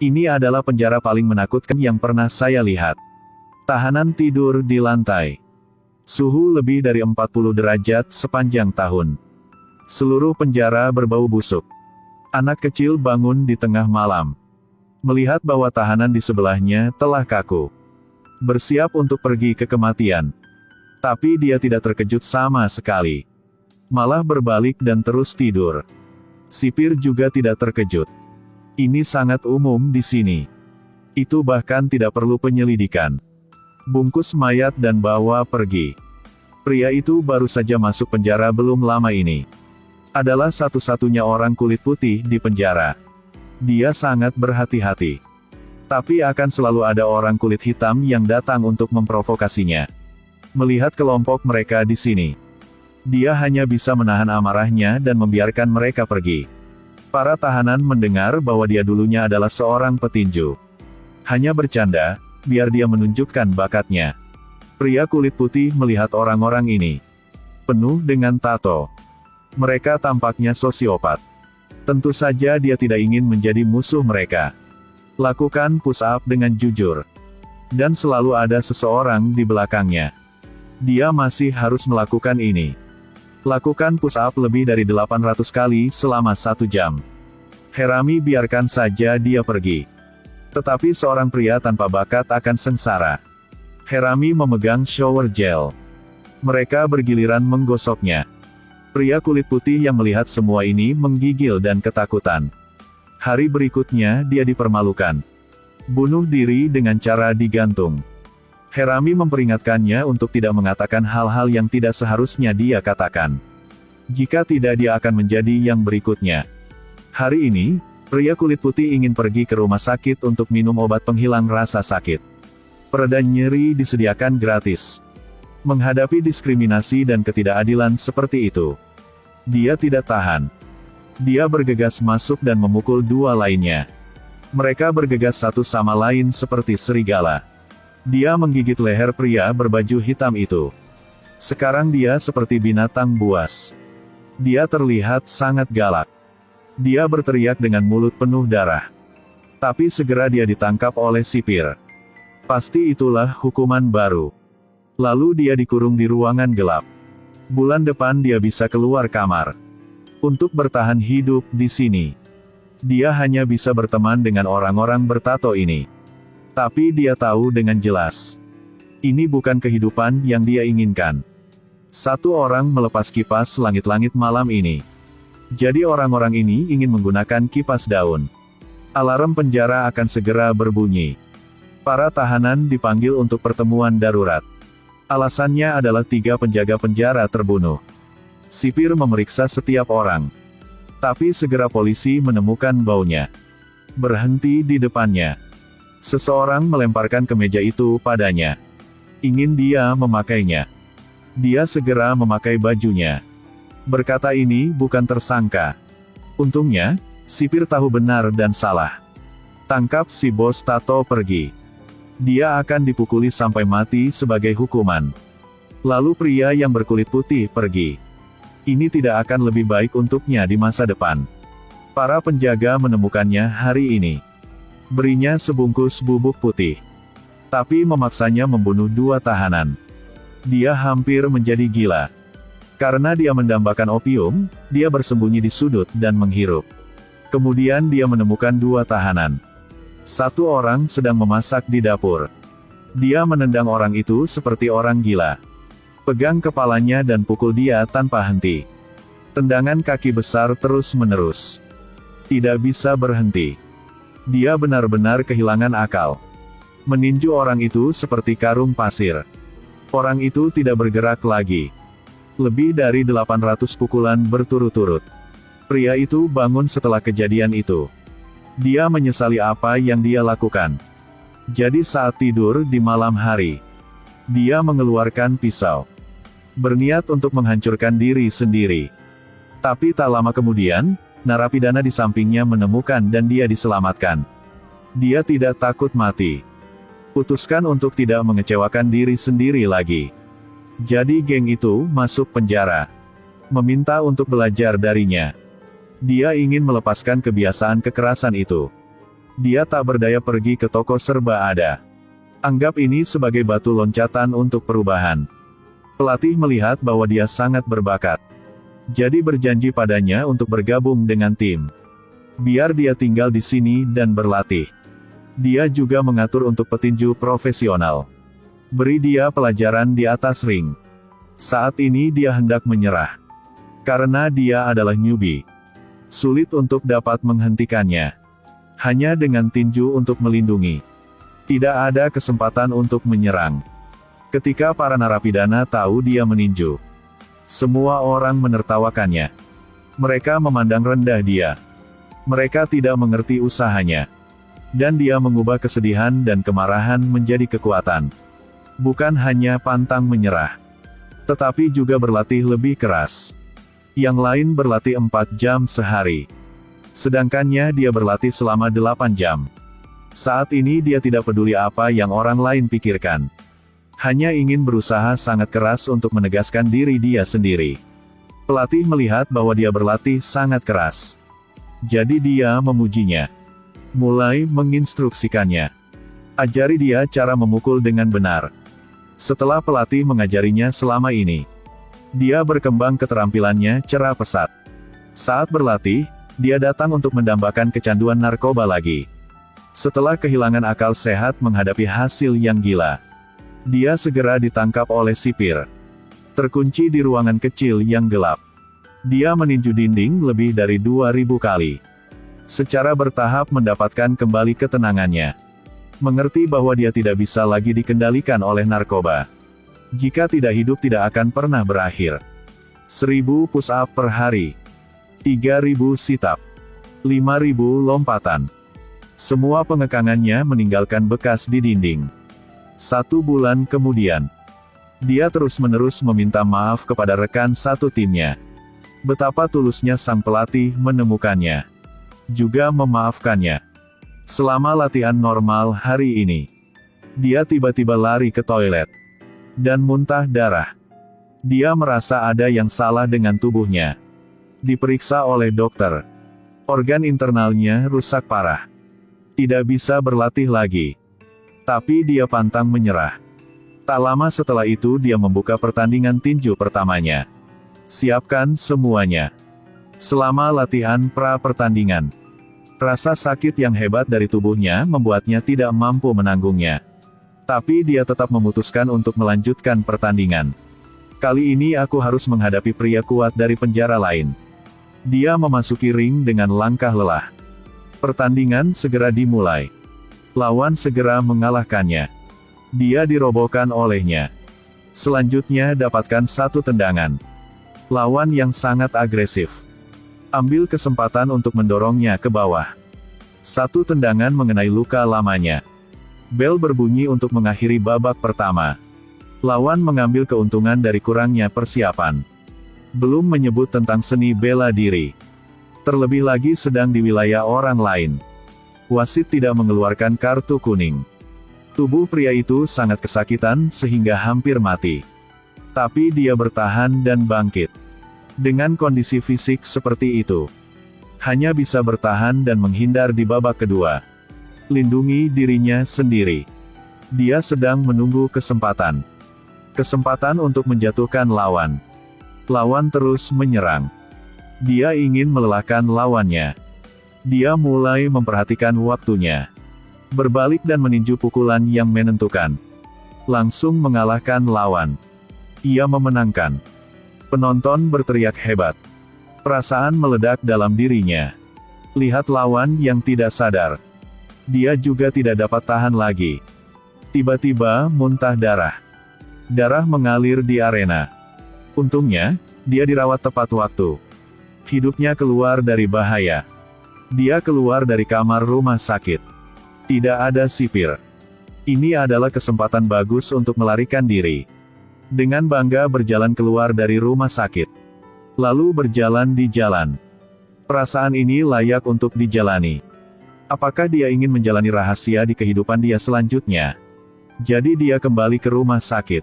Ini adalah penjara paling menakutkan yang pernah saya lihat. Tahanan tidur di lantai. Suhu lebih dari 40 derajat sepanjang tahun. Seluruh penjara berbau busuk. Anak kecil bangun di tengah malam, melihat bahwa tahanan di sebelahnya telah kaku, bersiap untuk pergi ke kematian. Tapi dia tidak terkejut sama sekali. Malah berbalik dan terus tidur. Sipir juga tidak terkejut. Ini sangat umum di sini. Itu bahkan tidak perlu penyelidikan. Bungkus mayat dan bawa pergi. Pria itu baru saja masuk penjara belum lama ini. Adalah satu-satunya orang kulit putih di penjara. Dia sangat berhati-hati. Tapi akan selalu ada orang kulit hitam yang datang untuk memprovokasinya. Melihat kelompok mereka di sini, dia hanya bisa menahan amarahnya dan membiarkan mereka pergi. Para tahanan mendengar bahwa dia dulunya adalah seorang petinju. Hanya bercanda, biar dia menunjukkan bakatnya. Pria kulit putih melihat orang-orang ini, penuh dengan tato. Mereka tampaknya sosiopat. Tentu saja dia tidak ingin menjadi musuh mereka. Lakukan push up dengan jujur. Dan selalu ada seseorang di belakangnya. Dia masih harus melakukan ini. Lakukan push up lebih dari 800 kali selama 1 jam. Herami biarkan saja dia pergi. Tetapi seorang pria tanpa bakat akan sengsara. Herami memegang shower gel. Mereka bergiliran menggosoknya. Pria kulit putih yang melihat semua ini menggigil dan ketakutan. Hari berikutnya dia dipermalukan. Bunuh diri dengan cara digantung. Herami memperingatkannya untuk tidak mengatakan hal-hal yang tidak seharusnya dia katakan. Jika tidak dia akan menjadi yang berikutnya. Hari ini, pria kulit putih ingin pergi ke rumah sakit untuk minum obat penghilang rasa sakit. Pereda nyeri disediakan gratis. Menghadapi diskriminasi dan ketidakadilan seperti itu, dia tidak tahan. Dia bergegas masuk dan memukul 2 lainnya. Mereka bergegas satu sama lain seperti serigala. Dia menggigit leher pria berbaju hitam itu. Sekarang dia seperti binatang buas. Dia terlihat sangat galak. Dia berteriak dengan mulut penuh darah. Tapi segera dia ditangkap oleh sipir. Pasti itulah hukuman baru. Lalu dia dikurung di ruangan gelap. Bulan depan dia bisa keluar kamar. Untuk bertahan hidup di sini, dia hanya bisa berteman dengan orang-orang bertato ini. Tapi dia tahu dengan jelas, ini bukan kehidupan yang dia inginkan. Satu orang melepas kipas langit-langit malam ini. Jadi orang-orang ini ingin menggunakan kipas daun. Alarm penjara akan segera berbunyi. Para tahanan dipanggil untuk pertemuan darurat. Alasannya adalah 3 penjaga penjara terbunuh. Sipir memeriksa setiap orang. Tapi segera polisi menemukan baunya. Berhenti di depannya. Seseorang melemparkan kemeja itu padanya. Ingin dia memakainya. Dia segera memakai bajunya. Berkata ini bukan tersangka. Untungnya, sipir tahu benar dan salah. Tangkap si bos tato pergi. Dia akan dipukuli sampai mati sebagai hukuman. Lalu pria yang berkulit putih pergi. Ini tidak akan lebih baik untuknya di masa depan. Para penjaga menemukannya hari ini. Berinya sebungkus bubuk putih. Tapi memaksanya membunuh 2 tahanan. Dia hampir menjadi gila. Karena dia mendambakan opium, dia bersembunyi di sudut dan menghirup. Kemudian dia menemukan 2 tahanan. Satu orang sedang memasak di dapur. Dia menendang orang itu seperti orang gila. Pegang kepalanya dan pukul dia tanpa henti. Tendangan kaki besar terus-menerus. Tidak bisa berhenti. Dia benar-benar kehilangan akal. Meninju orang itu seperti karung pasir. Orang itu tidak bergerak lagi. Lebih dari 800 pukulan berturut-turut. Pria itu bangun setelah kejadian itu. Dia menyesali apa yang dia lakukan. Jadi saat tidur di malam hari, dia mengeluarkan pisau. Berniat untuk menghancurkan diri sendiri. Tapi tak lama kemudian, narapidana di sampingnya menemukan dan dia diselamatkan. Dia tidak takut mati. Putuskan untuk tidak mengecewakan diri sendiri lagi. Jadi geng itu masuk penjara. Meminta untuk belajar darinya. Dia ingin melepaskan kebiasaan kekerasan itu. Dia tak berdaya pergi ke toko serba ada. Anggap ini sebagai batu loncatan untuk perubahan. Pelatih melihat bahwa dia sangat berbakat. Jadi berjanji padanya untuk bergabung dengan tim. Biar dia tinggal di sini dan berlatih. Dia juga mengatur untuk petinju profesional. Beri dia pelajaran di atas ring. Saat ini dia hendak menyerah. Karena dia adalah newbie. Sulit untuk dapat menghentikannya. Hanya dengan tinju untuk melindungi. Tidak ada kesempatan untuk menyerang. Ketika para narapidana tahu dia meninju, semua orang menertawakannya. Mereka memandang rendah dia. Mereka tidak mengerti usahanya. Dan dia mengubah kesedihan dan kemarahan menjadi kekuatan. Bukan hanya pantang menyerah, tetapi juga berlatih lebih keras. Yang lain berlatih 4 jam sehari. Sedangkannya dia berlatih selama 8 jam. Saat ini dia tidak peduli apa yang orang lain pikirkan. Hanya ingin berusaha sangat keras untuk menegaskan diri dia sendiri. Pelatih melihat bahwa dia berlatih sangat keras. Jadi dia memujinya. Mulai menginstruksikannya. Ajari dia cara memukul dengan benar. Setelah pelatih mengajarinya selama ini, dia berkembang keterampilannya cerah pesat. Saat berlatih, dia datang untuk mendambakan kecanduan narkoba lagi. Setelah kehilangan akal sehat menghadapi hasil yang gila, dia segera ditangkap oleh sipir. Terkunci di ruangan kecil yang gelap. Dia meninju dinding lebih dari 2000 kali. Secara bertahap mendapatkan kembali ketenangannya. Mengerti bahwa dia tidak bisa lagi dikendalikan oleh narkoba. Jika tidak hidup tidak akan pernah berakhir. 1000 push up per hari. 3000 sit up. 5000 lompatan. Semua pengekangannya meninggalkan bekas di dinding. 1 bulan kemudian, dia terus-menerus meminta maaf kepada rekan satu timnya. Betapa tulusnya sang pelatih menemukannya. Juga memaafkannya. Selama latihan normal hari ini, dia tiba-tiba lari ke toilet. Dan muntah darah. Dia merasa ada yang salah dengan tubuhnya. Diperiksa oleh dokter. Organ internalnya rusak parah. Tidak bisa berlatih lagi. Tapi dia pantang menyerah. Tak lama setelah itu dia membuka pertandingan tinju pertamanya. Siapkan semuanya. Selama latihan pra-pertandingan, rasa sakit yang hebat dari tubuhnya membuatnya tidak mampu menanggungnya. Tapi dia tetap memutuskan untuk melanjutkan pertandingan. Kali ini aku harus menghadapi pria kuat dari penjara lain. Dia memasuki ring dengan langkah lelah. Pertandingan segera dimulai. Lawan segera mengalahkannya. Dia dirobohkan olehnya. Selanjutnya dapatkan 1 tendangan. Lawan yang sangat agresif. Ambil kesempatan untuk mendorongnya ke bawah. 1 tendangan mengenai luka lamanya. Bel berbunyi untuk mengakhiri babak pertama. Lawan mengambil keuntungan dari kurangnya persiapan. Belum menyebut tentang seni bela diri. Terlebih lagi sedang di wilayah orang lain. Wasit tidak mengeluarkan kartu kuning. Tubuh pria itu sangat kesakitan sehingga hampir mati. Tapi dia bertahan dan bangkit. Dengan kondisi fisik seperti itu, hanya bisa bertahan dan menghindar di babak kedua. Lindungi dirinya sendiri. Dia sedang menunggu kesempatan. Kesempatan untuk menjatuhkan lawan. Lawan terus menyerang. Dia ingin melelahkan lawannya. Dia mulai memperhatikan waktunya. Berbalik dan meninju pukulan yang menentukan. Langsung mengalahkan lawan. Ia memenangkan. Penonton berteriak hebat. Perasaan meledak dalam dirinya. Lihat lawan yang tidak sadar. Dia juga tidak dapat tahan lagi. Tiba-tiba muntah darah. Darah mengalir di arena. Untungnya, dia dirawat tepat waktu. Hidupnya keluar dari bahaya. Dia keluar dari kamar rumah sakit. Tidak ada sipir. Ini adalah kesempatan bagus untuk melarikan diri. Dengan bangga berjalan keluar dari rumah sakit. Lalu berjalan di jalan. Perasaan ini layak untuk dijalani. Apakah dia ingin menjalani rahasia di kehidupan dia selanjutnya? Jadi dia kembali ke rumah sakit.